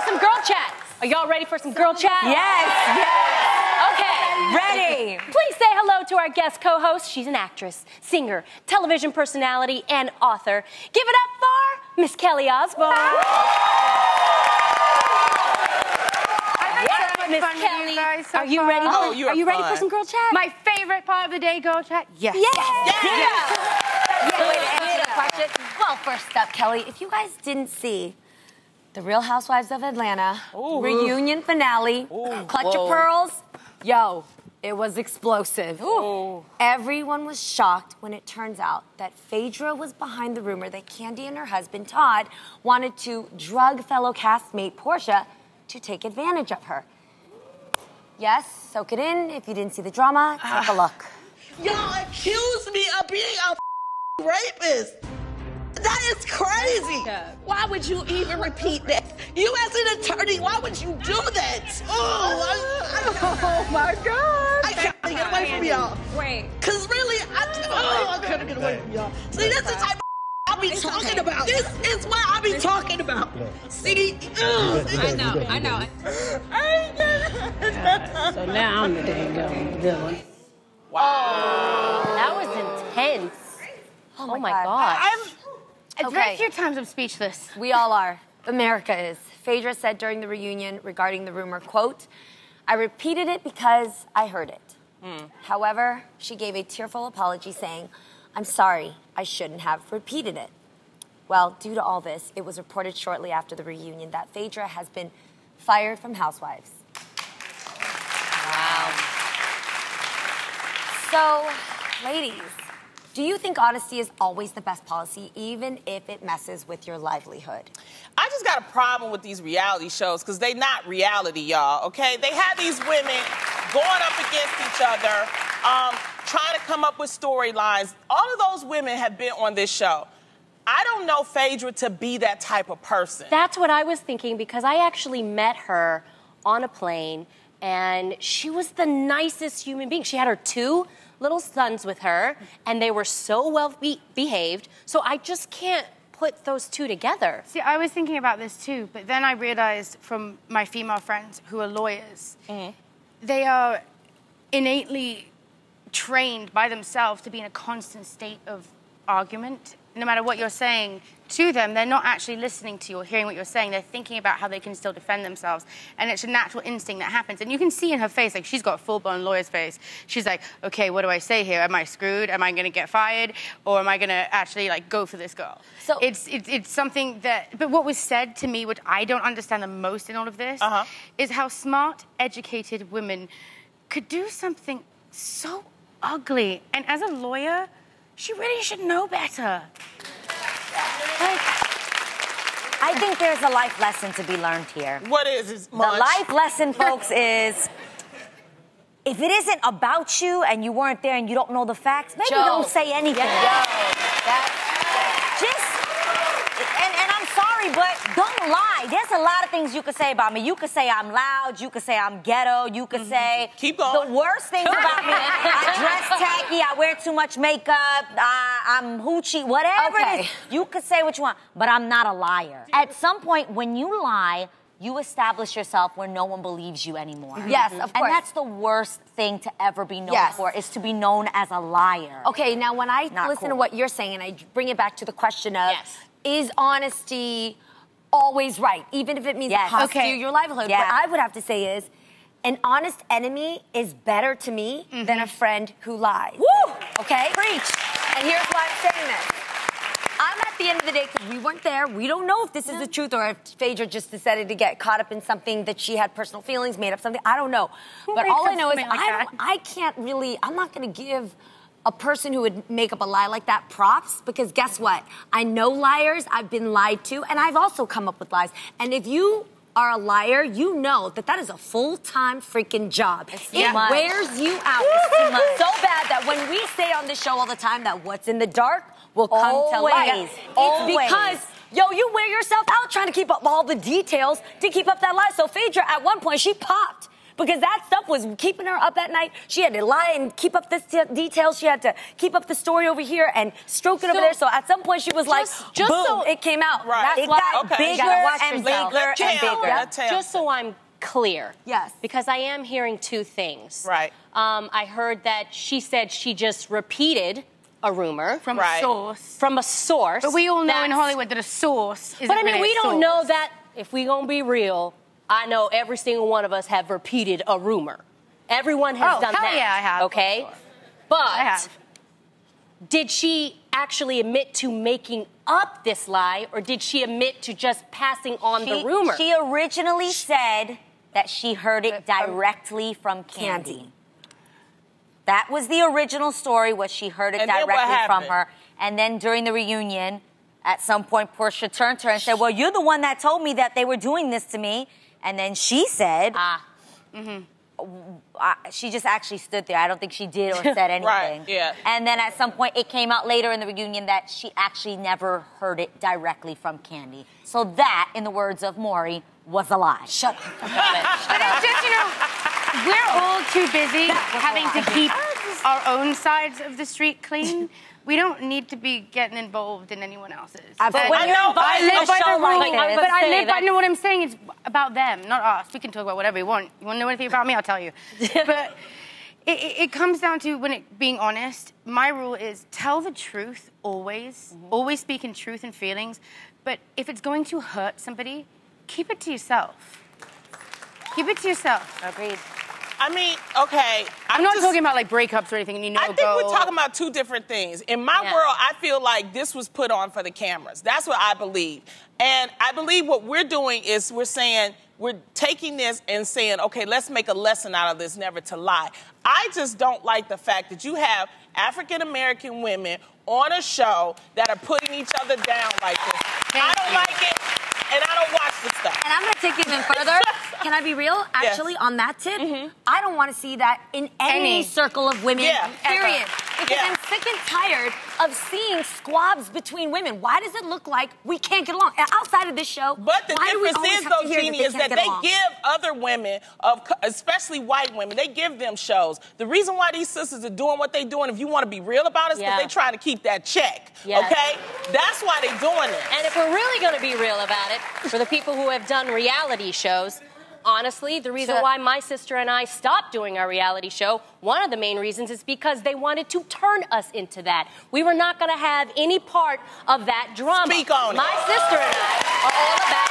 some girl chat. Are y'all ready for some girl chat? Yes. Okay. Ready. Please say hello to our guest co-host. She's an actress, singer, television personality, and author. Give it up for Miss Kelly Osbourne. Miss Kelly, are you ready? Oh, are you ready for some girl chat? My favorite part of the day, girl chat? Yes. Well, first up, Kelly, if you guys didn't see the Real Housewives of Atlanta reunion finale, Clutch of Pearls, yo, it was explosive. Everyone was shocked when it turns out that Phaedra was behind the rumor that Kandi and her husband, Todd, wanted to drug fellow castmate Portia to take advantage of her. Yes, soak it in. If you didn't see the drama, take a look. Y'all accuse me of being a rapist. That is crazy. Why would you even repeat that? You as an attorney, why would you do that? Oh my God. I can't get away from y'all. Wait. Because really, I couldn't get away from y'all. See, this is the type of I be talking about. This is what I be talking about. See? I know. So now I'm the dang villain. Wow. That was intense. Oh my God. There's a few times I'm speechless. We all are. America is. Phaedra said during the reunion regarding the rumor, quote, I repeated it because I heard it. However, she gave a tearful apology saying, I'm sorry, I shouldn't have repeated it. Well, due to all this, it was reported shortly after the reunion that Phaedra has been fired from Housewives. Wow. So, ladies, do you think honesty is always the best policy, even if it messes with your livelihood? I just got a problem with these reality shows because they not reality, y'all, okay? They have these women going up against each other, trying to come up with storylines. All of those women have been on this show. I don't know Phaedra to be that type of person. That's what I was thinking because I actually met her on a plane and she was the nicest human being. She had her 2 little sons with her and they were so well behaved. So I just can't put those 2 together. See, I was thinking about this too, but then I realized from my female friends who are lawyers, they are innately trained by themselves to be in a constant state of argument. No matter what you're saying to them, they're not actually listening to you or hearing what you're saying. They're thinking about how they can still defend themselves. And it's a natural instinct that happens. And you can see in her face, like, she's got a full-blown lawyer's face. She's like, okay, what do I say here? Am I screwed? Am I going to get fired? Or am I going to actually, like, go for this girl? So it's something that... But what was said to me, which I don't understand the most in all of this, is how smart, educated women could do something so ugly. And as a lawyer... She really should know better. I think there's a life lesson to be learned here. What is it, The life lesson, folks, is if it isn't about you and you weren't there and you don't know the facts, maybe don't say anything. And I'm sorry, but don't lie. There's a lot of things you could say about me. You could say I'm loud. You could say I'm ghetto. You could say Keep going. The worst things about me. I dress tacky. I wear too much makeup. I'm hoochie. Whatever it is, you could say what you want, but I'm not a liar. At some point, when you lie, you establish yourself where no one believes you anymore. Yes, of course. And that's the worst thing to ever be known for, is to be known as a liar. Okay, now when I listen to what you're saying and I bring it back to the question of, is honesty always right, even if it means it costs you your livelihood? What I would have to say is, an honest enemy is better to me than a friend who lies. Woo! Okay? Preach. And here's why I'm saying this. I'm at the end of the day, because we weren't there, we don't know if this is the truth or if Phaedra just decided to get caught up in something that she had personal feelings, made up something. I don't know. But all I know is I can't really, I'm not going to give a person who would make up a lie like that props, because guess what? I know liars, I've been lied to, and I've also come up with lies. And if you are a liar, you know that that is a full-time freaking job. It wears you out. It's too much. So bad that when we say on this show all the time that what's in the dark will come to light. It's because, yo, you wear yourself out trying to keep up all the details to keep up that lie. So Phaedra, at one point, she popped because that stuff was keeping her up at night. She had to lie and keep up this details. She had to keep up the story over here and stroke it over there. So at some point she was boom, so it came out. Right. It got bigger and bigger and bigger. Just so I'm clear. Yes. Because I am hearing two things. Right. I heard that she said she just repeated a rumor. From a source. From a source. But we all know in Hollywood that a source isn't But I mean, really we don't know that, if we gonna be real, I know every single one of us have repeated a rumor. Everyone has done that. Yeah, I have. Okay? Sure. But I have. did she actually admit to making up this lie, or did she admit to just passing on the rumor? She originally said that she heard it directly from Kandi. That was the original story, was she heard it directly from her. And then during the reunion, at some point, Portia turned to her and said, well, you're the one that told me that they were doing this to me. And then she said, she just actually stood there. I don't think she did or said anything. Right, yeah. And then at some point, it came out later in the reunion that she actually never heard it directly from Kandi. So that, in the words of Maury, was a lie. Shut up. But it's just, you know, we're all too busy having to keep our own sides of the street clean. We don't need to be getting involved in anyone else's. But when you're involved in a show like this, but I live by, know what I'm saying? It's about them, not us. We can talk about whatever we want. You want to know anything about me? I'll tell you. But it comes down to being honest. My rule is tell the truth always. Always speak in truth and feelings. But if it's going to hurt somebody, keep it to yourself. Keep it to yourself. Agreed. I mean, okay. I'm not talking about like breakups or anything. And I think we're talking about two different things. In my world, I feel like this was put on for the cameras. That's what I believe. And I believe what we're doing is we're saying, we're taking this and saying, okay, let's make a lesson out of this, never to lie. I just don't like the fact that you have African-American women on a show that are putting each other down like this. I don't like it. And I don't watch this stuff. And I'm going to take it even further. Can I be real? Actually, on that tip, I don't want to see that in any circle of women, period. Because I'm sick and tired of seeing squabs between women. Why does it look like we can't get along? Outside of this show, but the difference is, though, Jeannie, is that they give other women, especially white women, they give them shows. The reason why these sisters are doing what they're doing, if you want to be real about it, is because they're trying to keep that check, okay? That's why they're doing it. And if we're really going to be real about it, for the people who have done reality shows, honestly, the reason why my sister and I stopped doing our reality show, one of the main reasons is because they wanted to turn us into that. We were not going to have any part of that drama. Speak on it. My sister and I are all about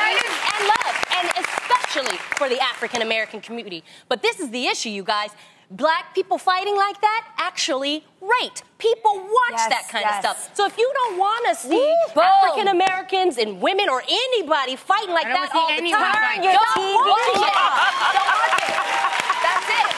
positivity and love, and especially for the African-American community. But this is the issue, you guys. Black people fighting like that actually rate. People watch that kind of stuff. So if you don't want to see African Americans and women or anybody fighting like that all the time, don't watch it. Don't watch it. That's it.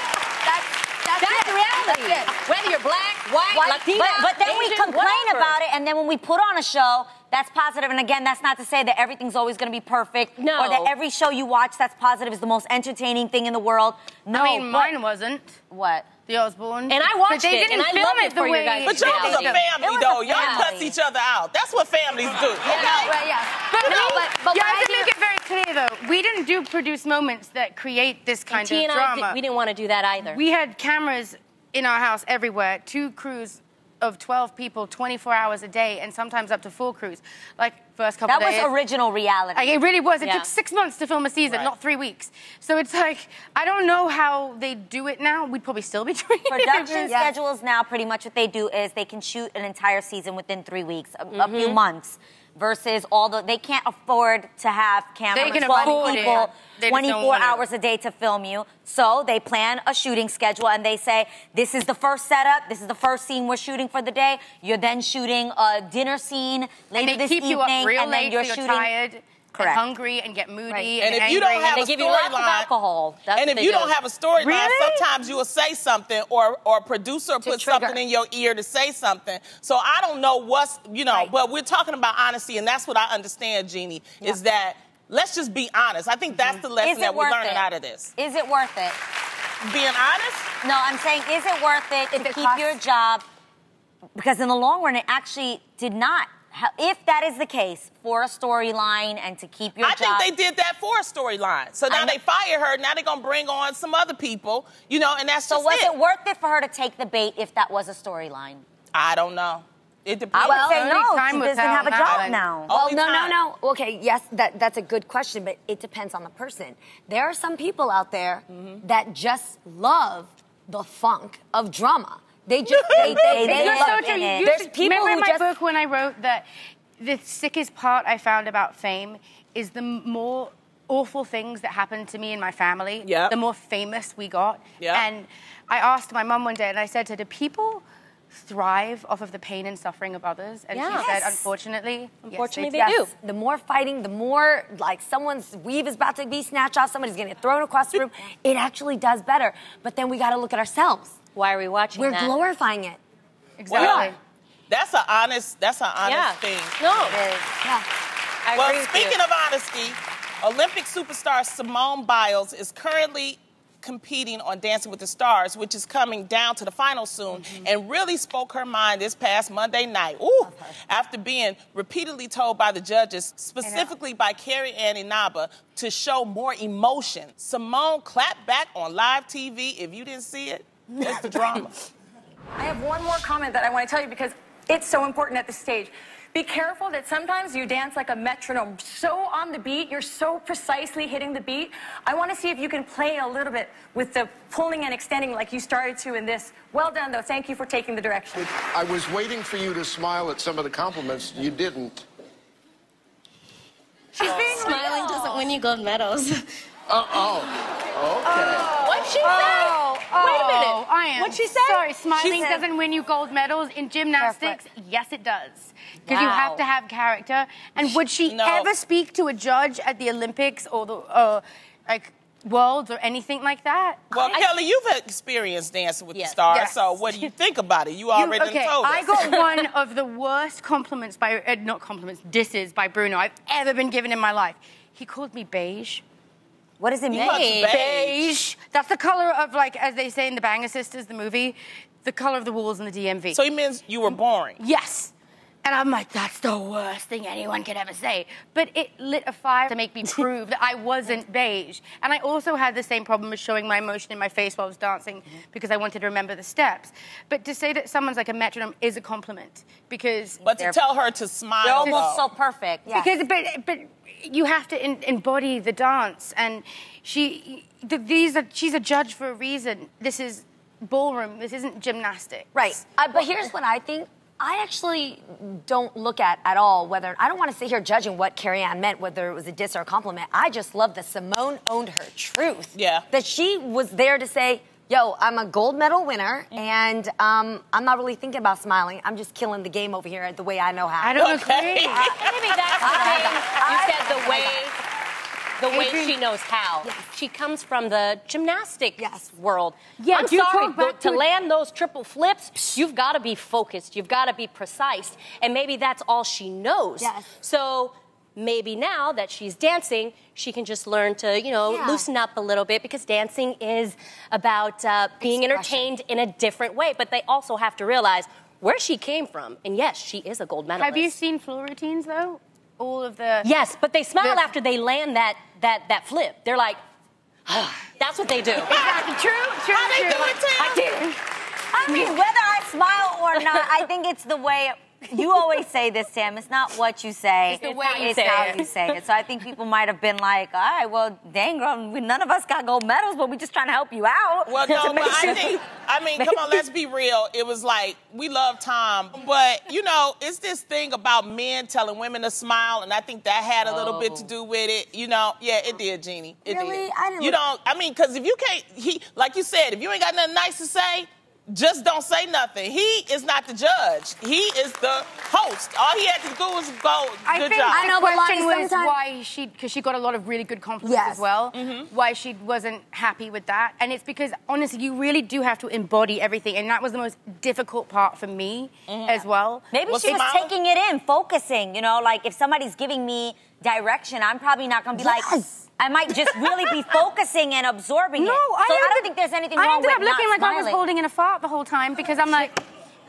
That's the reality. That's it. Whether you're black, white, Latina, but then we Asian, complain whatever. about it, and then when we put on a show that's positive, and again, that's not to say that everything's always going to be perfect, or that every show you watch that's positive is the most entertaining thing in the world. No, I mean, mine wasn't. What? The Osbourne. And I watched it, and I loved it for you guys. But y'all was a family, though. Y'all cuss each other out. That's what families do. But you have to make it very clear, though. We didn't produce moments that create this kind of drama. We didn't want to do that either. We had cameras in our house everywhere, 2 crews of 12 people, 24 hours a day, and sometimes up to 4 crews. Like, first couple days. That was original reality. Like, it really was. It took 6 months to film a season, not 3 weeks. So it's like, I don't know how they do it now. We'd probably still be doing it. Production schedules now, pretty much what they do is they can shoot an entire season within 3 weeks, a few months. Versus they can't afford to have cameras, 12 people, 24 hours a day to film you. So they plan a shooting schedule and they say, this is the first setup, this is the first scene we're shooting for the day. You're then shooting a dinner scene later this evening. And they keep you up real late, you're shooting, tired. Correct. And hungry and get moody and if angry. You don't have and they give you lots of alcohol. That's and if you don't have a storyline, sometimes you will say something or a producer will put something in your ear to say something. So I don't know what's, but we're talking about honesty, and that's what I understand, Jeannie, is that let's just be honest. I think that's the lesson that we're learning out of this. Is it worth it? Being honest? No, I'm saying, is it worth it to keep your job? Because in the long run, it actually did not if that is the case, for a storyline and to keep your job. I think they did that for a storyline. So now they fire her, now they're going to bring on some other people, you know, and that's just So was it worth it for her to take the bait if that was a storyline? I don't know. It depends. I would say no. She doesn't have a job now. Well, no. Okay, yes, that's a good question, but it depends on the person. There are some people out there that just love the funk of drama. They just they love it. There's people remember in my book when I wrote that the sickest part I found about fame is the more awful things that happened to me and my family, the more famous we got. And I asked my mum one day, and I said to her, do people thrive off of the pain and suffering of others? And she said, unfortunately, they do. The more fighting, the more like someone's weave is about to be snatched off, somebody's getting thrown across the room. It actually does better. But then we got to look at ourselves. Why are we watching that? We're glorifying it. Exactly. Well, that's an honest thing. No. It is. Yeah. Well, speaking of honesty, Olympic superstar Simone Biles is currently competing on Dancing with the Stars, which is coming down to the final soon, and really spoke her mind this past Monday night. After being repeatedly told by the judges, specifically by Carrie Ann Inaba, to show more emotion. Simone clapped back on live TV. If you didn't see it, it's the drama. I have one more comment that I want to tell you because it's so important at this stage. Be careful that sometimes you dance like a metronome, so on the beat, you're so precisely hitting the beat. I want to see if you can play a little bit with the pulling and extending like you started to in this. Well done, though. Thank you for taking the direction. I was waiting for you to smile at some of the compliments. You didn't. Smiling doesn't win you gold medals. Okay. What'd she say? Wait a minute. What'd she say? Sorry, smiling doesn't win you gold medals. In gymnastics, yes, it does. Because you have to have character. And would she ever speak to a judge at the Olympics or the Worlds or anything like that? Well, Kelly, you've experienced Dancing with the Stars, so what do you think about it? You already told us. I got one of the worst compliments disses by Bruno I've ever been given in my life. He called me beige. What does it mean? Beige. That's the color of, like, as they say in the Banger Sisters, the movie, the color of the walls in the DMV. So he means you were boring. Yes. And I'm like, that's the worst thing anyone could ever say. But it lit a fire to make me prove that I wasn't beige. And I also had the same problem with showing my emotion in my face while I was dancing because I wanted to remember the steps. But to say that someone's like a metronome is a compliment because... But to tell her to smile... They're almost so perfect. Yes. Because, but you have to embody the dance. And she's a judge for a reason. This is ballroom. This isn't gymnastics. Right. But here's what I think. I actually don't look at all whether... I don't want to sit here judging what Carrie Ann meant, whether it was a diss or a compliment. I just love that Simone owned her truth. Yeah. That she was there to say, yo, I'm a gold medal winner, and I'm not really thinking about smiling. I'm just killing the game over here the way I know how. I don't agree. Maybe that's the thing. You said the way she knows how. Yes. She comes from the gymnastics world. Yeah, I'm sorry, but to land those triple flips, you've got to be focused. You've got to be precise. And maybe that's all she knows. Yes. So maybe now that she's dancing, she can just learn to, loosen up a little bit because dancing is about being entertained in a different way. But they also have to realize where she came from. And yes, she is a gold medalist. Have you seen floor routines, though? All of the... Yes, but they smile after they land that flip. They're like, that's what they do. Exactly. True. How they do it, Tim? I did. I mean, whether I smile or not, I think it's the way... You always say this, Sam. It's not what you say. It's the way you it's say how it. you say it. So I think people might have been like, all right, well, dang, girl, none of us got gold medals, but we're just trying to help you out. Well, no, but I mean, come on, let's be real. It was like, we love Tom, but, it's this thing about men telling women to smile, and I think that had a little bit to do with it. Yeah, it did, Jeannie. It Really? did. I didn't because if you can't, like you said, if you ain't got nothing nice to say, just don't say nothing. He is not the judge. He is the host. All he had to do was go, good job. I know, the question was why because she got a lot of really good compliments as well, why she wasn't happy with that. And it's because, honestly, you really do have to embody everything. And that was the most difficult part for me as well. Maybe she was taking it in, focusing, like if somebody's giving me direction, I'm probably not going to be like... I might just really be focusing and absorbing it. So I don't think there's anything wrong with not I ended up looking like smiling. I was holding in a fart the whole time because I'm like...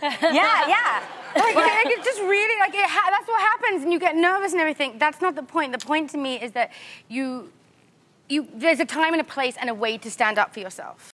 Yeah. Like, it's just really, like, that's what happens, and you get nervous and everything. That's not the point. The point to me is that there's a time and a place and a way to stand up for yourself.